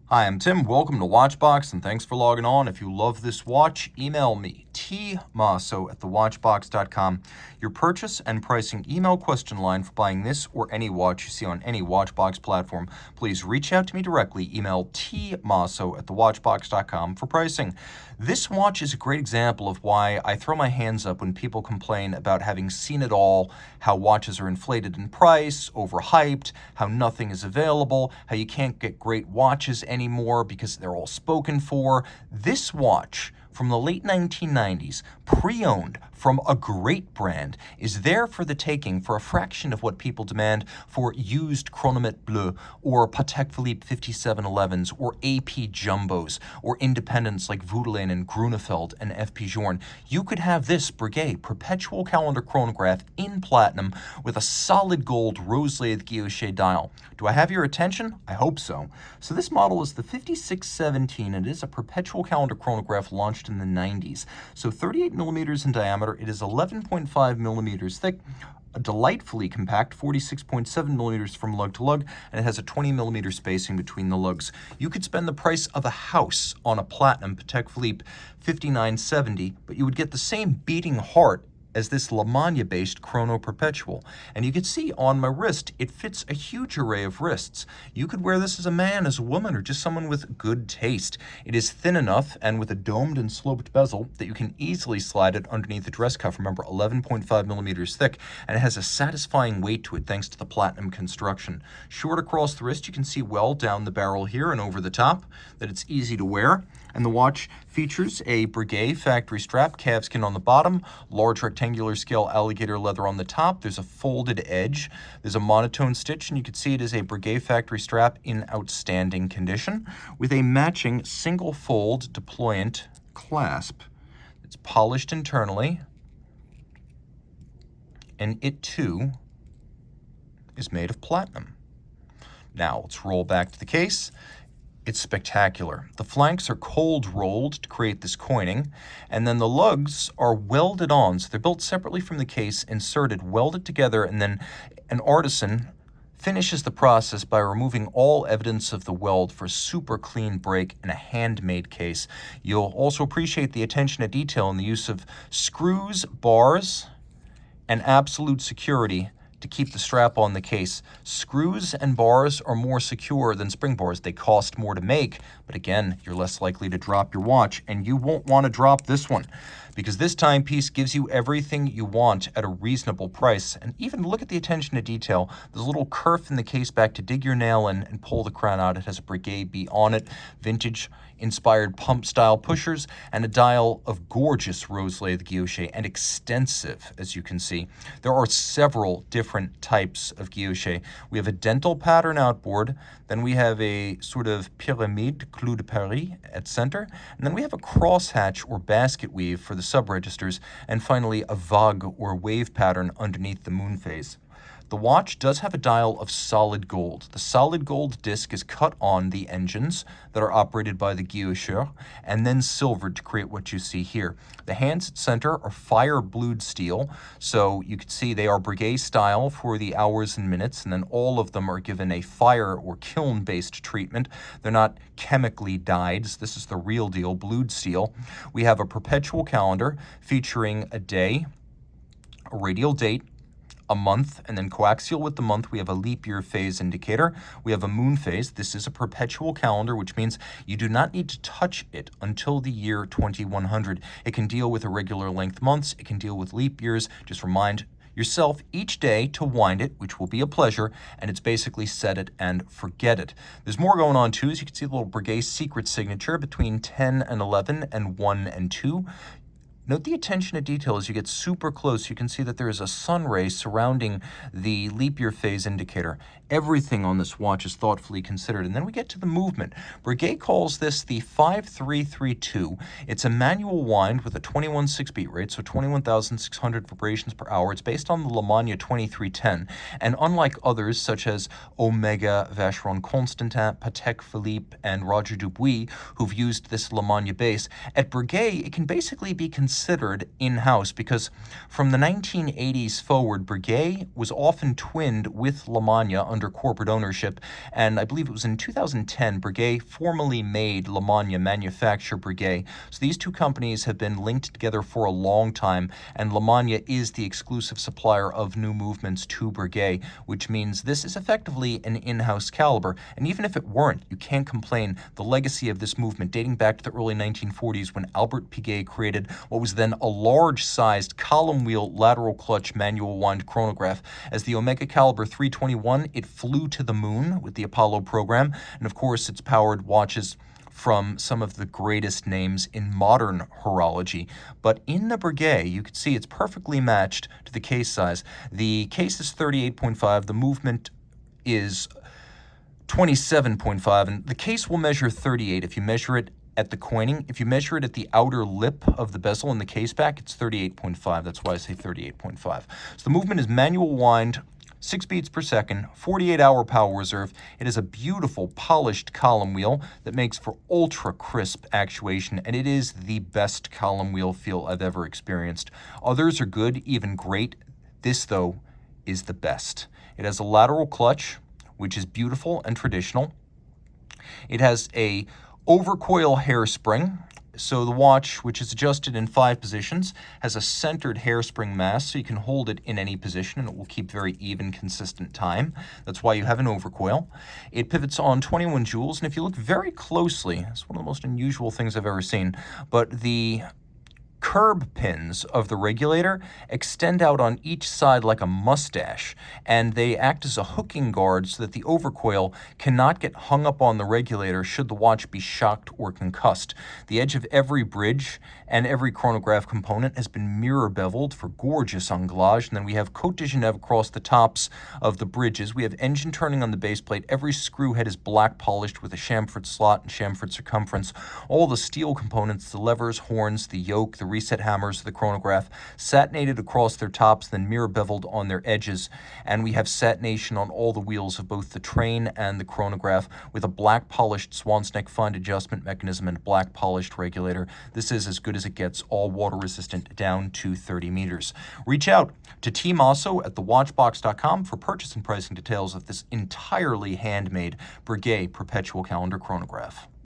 Hi, I'm Tim. Welcome to Watchbox, and thanks for logging on. If you love this watch, email me, tmosso@thewatchbox.com. Your purchase and pricing email question line for buying this or any watch you see on any Watchbox platform. Please reach out to me directly. Email tmosso@thewatchbox.com for pricing. This watch is a great example of why I throw my hands up when people complain about having seen it all, how watches are inflated in price, overhyped, how nothing is available, how you can't get great watches anymore because they're all spoken for. This watch from the late 1990s, pre-owned from a great brand, is there for the taking for a fraction of what people demand for used Chronomètre Bleu or Patek Philippe 5711s or AP Jumbos or independents like Voudelaine and Grunefeld and F.P. Journe. You could have this Breguet Perpetual Calendar Chronograph in platinum with a solid gold rose-lathe guilloché dial. Do I have your attention? I hope so. So this model is the 5617, and it is a perpetual calendar chronograph launched in the 90s. So 38 millimeters in diameter, it is 11.5 millimeters thick, a delightfully compact 46.7 millimeters from lug to lug, and it has a 20 millimeter spacing between the lugs. You could spend the price of a house on a platinum Patek Philippe 5970, but you would get the same beating heart as this Lamagna-based Chrono Perpetual. And you can see on my wrist, it fits a huge array of wrists. You could wear this as a man, as a woman, or just someone with good taste. It is thin enough and with a domed and sloped bezel that you can easily slide it underneath the dress cuff. Remember, 11.5 millimeters thick, and it has a satisfying weight to it thanks to the platinum construction. Short across the wrist, you can see well down the barrel here and over the top that it's easy to wear. And the watch features a Breguet factory strap, calfskin on the bottom, large rectangular scale alligator leather on the top. There's a folded edge. There's a monotone stitch, and you can see it is a Breguet factory strap in outstanding condition with a matching single fold deployant clasp. It's polished internally, and it too is made of platinum. Now let's roll back to the case. It's spectacular. The flanks are cold rolled to create this coining, and then the lugs are welded on. So they're built separately from the case, inserted, welded together, and then an artisan finishes the process by removing all evidence of the weld for a super clean break in a handmade case. You'll also appreciate the attention to detail in the use of screws, bars, and absolute security to keep the strap on the case. Screws and bars are more secure than spring bars. They cost more to make, but again, you're less likely to drop your watch, and you won't want to drop this one because this timepiece gives you everything you want at a reasonable price. And even look at the attention to detail. There's a little kerf in the case back to dig your nail in and pull the crown out. It has a Breguet B on it, vintage inspired pump style pushers, and a dial of gorgeous rose lathe guilloché, and extensive, as you can see. There are several different types of guilloché. We have a dental pattern outboard, then we have a sort of pyramide clou de Paris at center, and then we have a crosshatch or basket weave for the sub-registers, and finally a vague or wave pattern underneath the moonphase. The watch does have a dial of solid gold. The solid gold disc is cut on the engines that are operated by the guillocheur and then silvered to create what you see here. The hands at center are fire-blued steel, so you can see they are Breguet style for the hours and minutes, and then all of them are given a fire or kiln-based treatment. They're not chemically dyed. So this is the real deal, blued steel. We have a perpetual calendar featuring a day, a radial date, a month, and then coaxial with the month, we have a leap year phase indicator. We have a moon phase. This is a perpetual calendar, which means you do not need to touch it until the year 2100. It can deal with irregular length months. It can deal with leap years. Just remind yourself each day to wind it, which will be a pleasure, and it's basically set it and forget it. There's more going on too. As you can see, the little Breguet secret signature between 10 and 11 and 1 and 2. Note the attention to detail as you get super close. You can see that there is a sun ray surrounding the leap year phase indicator. Everything on this watch is thoughtfully considered. And then we get to the movement. Breguet calls this the 5332. It's a manual wind with a 21.6 beat rate, so 21,600 vibrations per hour. It's based on the Lamagna 2310. And unlike others, such as Omega, Vacheron Constantin, Patek Philippe, and Roger Dubuis, who've used this Lamagna base, at Breguet, it can basically be considered in-house because from the 1980s forward, Breguet was often twinned with Lamagna under corporate ownership, and I believe it was in 2010, Breguet formally made Lemania manufacture Breguet. So these two companies have been linked together for a long time, and Lemania is the exclusive supplier of new movements to Breguet, which means this is effectively an in-house caliber. And even if it weren't, you can't complain. The legacy of this movement, dating back to the early 1940s when Albert Piguet created what was then a large-sized column wheel lateral clutch manual wind chronograph. As the Omega Caliber 321, it flew to the moon with the Apollo program, and of course it's powered watches from some of the greatest names in modern horology. But in the Breguet, you can see it's perfectly matched to the case size. The case is 38.5, the movement is 27.5, and the case will measure 38 if you measure it at the coining. If you measure it at the outer lip of the bezel in the case back, it's 38.5. That's why I say 38.5. So the movement is manual wind, 6 beats per second, 48-hour power reserve. It is a beautiful polished column wheel that makes for ultra crisp actuation, and it is the best column wheel feel I've ever experienced. Others are good, even great. This, though, is the best. It has a lateral clutch, which is beautiful and traditional. It has a overcoil hairspring. So the watch, which is adjusted in 5 positions, has a centered hairspring mass, so you can hold it in any position and it will keep very even, consistent time. That's why you have an overcoil. It pivots on 21 jewels, and if you look very closely, it's one of the most unusual things I've ever seen, but the curb pins of the regulator extend out on each side like a mustache, and they act as a hooking guard so that the overcoil cannot get hung up on the regulator should the watch be shocked or concussed. The edge of every bridge and every chronograph component has been mirror beveled for gorgeous anglage, and then we have Côte de Genève across the tops of the bridges. We have engine turning on the base plate. Every screw head is black polished with a chamfered slot and chamfered circumference. All the steel components, the levers, horns, the yoke, the reset hammers of the chronograph, satinated across their tops, then mirror beveled on their edges. And we have satination on all the wheels of both the train and the chronograph, with a black polished swan's neck fine adjustment mechanism and black polished regulator. This is as good as it gets, all water resistant down to 30 meters. Reach out to Team Mosso at thewatchbox.com for purchase and pricing details of this entirely handmade Breguet Perpetual Calendar Chronograph.